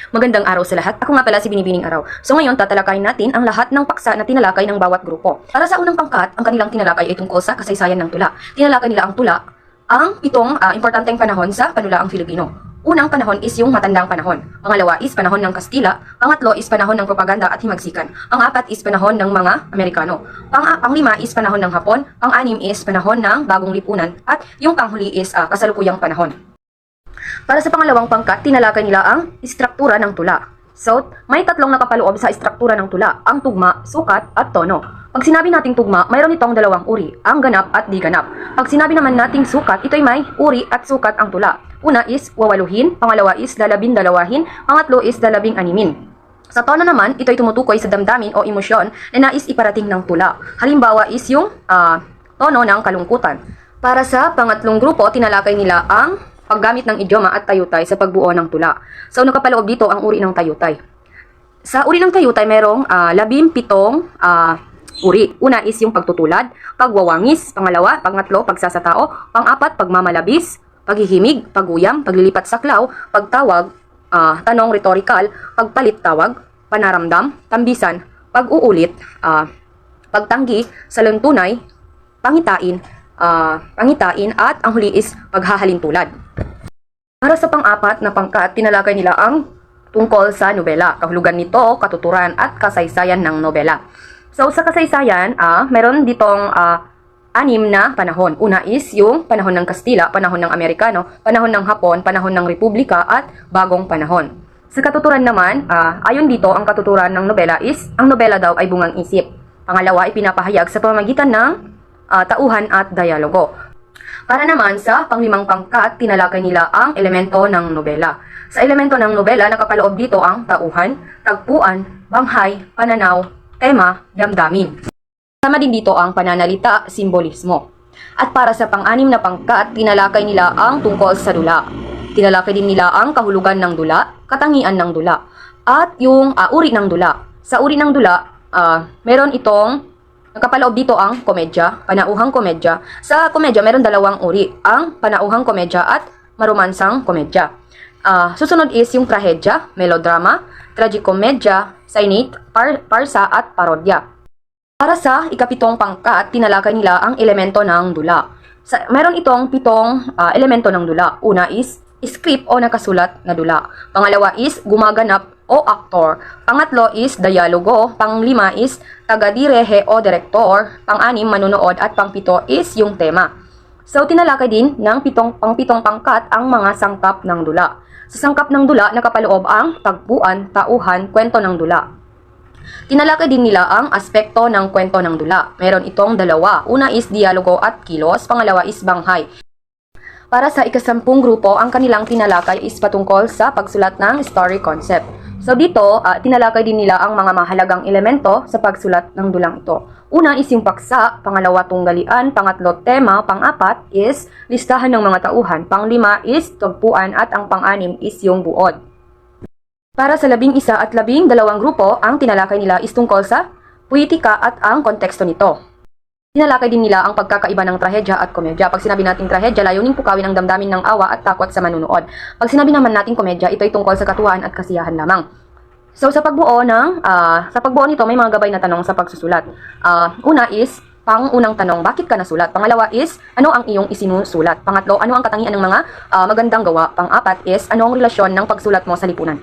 Magandang araw sa lahat. Ako nga pala si Binibining Araw. So ngayon tatalakayin natin ang lahat ng paksa na tinalakay ng bawat grupo. Para sa unang pangkat, ang kanilang tinalakay ay tungkol sa kasaysayan ng tula. Tinalakay nila ang tula, ang pitong importanteng panahon sa panulaang Filipino. Unang panahon is yung matandang panahon. Pangalawa is panahon ng Kastila. Pangatlo is panahon ng propaganda at himagsikan. Pang-apat is panahon ng mga Amerikano. Pang-lima is panahon ng Hapon. Pang-anim is panahon ng Bagong Lipunan. At yung panghuli is kasalukuyang panahon. Para sa pangalawang pangkat, tinalakay nila ang istruktura ng tula. So, may tatlong nakapaloob sa istruktura ng tula, ang tugma, sukat, at tono. Pag sinabi nating tugma, mayroon itong dalawang uri, ang ganap at di ganap. Pag sinabi naman nating sukat, ito'y may uri at sukat ang tula. Una is wawaluhin, pangalawa is lalabindalawahin, pangatlo is lalabing-animin. Sa tono naman, ito'y tumutukoy sa damdamin o emosyon na nais iparating ng tula. Halimbawa is yung tono ng kalungkutan. Para sa pangatlong grupo, tinalakay nila ang paggamit ng idioma at tayutay sa pagbuo ng tula. So, nakapaloob dito ang uri ng tayutay. Sa uri ng tayutay, merong 17 uri. Una is yung pagtutulad, pagwawangis, pangalawa, pangatlo, pagsasatao, pang-apat, pagmamalabis, paghihimig, paguyam, paglilipat saklaw, pagtawag, tanong rhetorical, pagpalit tawag, panaramdam, tambisan, pag-uulit, pagtanggi, saluntunay, pangitain, at ang huli is paghahalin tulad. Para sa pang-apat na pangkat, tinalakay nila ang tungkol sa nobela, kahulugan nito, katuturan at kasaysayan ng nobela. So sa kasaysayan, meron ditong 6 na panahon. Una is yung panahon ng Kastila, panahon ng Amerikano, panahon ng Hapon, panahon ng Republika at bagong panahon. Sa katuturan naman, ayon dito, ang katuturan ng nobela is, ang nobela daw ay bungang isip. Pangalawa ay pinapahayag sa pamamagitan ng tauhan at dialogo. Para naman sa panglimang pangkat, tinalakay nila ang elemento ng nobela. Sa elemento ng nobela, nakapaloob dito ang tauhan, tagpuan, banghay, pananaw, tema, damdamin. Sama din dito ang pananalita, simbolismo. At para sa pang-anim na pangkat, tinalakay nila ang tungkol sa dula. Tinalakay din nila ang kahulugan ng dula, katangian ng dula, at yung uri ng dula. Sa uri ng dula, meron itong nakapaloob dito ang komedya, panauhang komedya. Sa komedya, meron dalawang uri, ang panauhang komedya at maromansang komedya. Susunod is yung trahedya, melodrama, tragikomedya, sonnet, parsa at parodya. Para sa ikapitong pangkat, tinalakay nila ang elemento ng dula. Meron itong 7 elemento ng dula. Una is script o nakasulat na dula. Pangalawa is gumaganap o aktor. Pangatlo is dialogo. Panglima is taga-direhe o direktor. Pang-anim, manunood. At pang-7 is yung tema. So, tinalakay din ng pang-7 pangkat ang mga sangkap ng dula. Sa sangkap ng dula, nakapaloob ang tagpuan, tauhan, kwento ng dula. Tinalakay din nila ang aspekto ng kwento ng dula. Meron itong 2. Una is dialogo at kilos. Pangalawa is banghay. Para sa ika-10 grupo, ang kanilang tinalakay is patungkol sa pagsulat ng story concept. So dito, tinalakay din nila ang mga mahalagang elemento sa pagsulat ng dulang ito. Una is yung paksa, pangalawa tunggalian, pangatlo tema, pang-apat is listahan ng mga tauhan, pang-5 is tagpuan at ang pang-6 is yung buod. Para sa 11 at 12 grupo, ang tinalakay nila is tungkol sa puitika at ang konteksto nito. Tinalakay din nila ang pagkakaiba ng trahedya at komedya. Pag sinabi nating trahedya, layuning pukawin ang damdamin ng awa at takot sa manunood. Pag sinabi naman nating komedya, ito ay tungkol sa katuwaan at kasiyahan lamang. So sa pagbuo nito, may mga gabay na tanong sa pagsusulat. Una is, pang-unang tanong, bakit ka nasulat? Pangalawa is, ano ang iyong isinusulat? Pangatlo, ano ang katangian ng mga magandang gawa? Pang-apat is, ano ang relasyon ng pagsulat mo sa lipunan?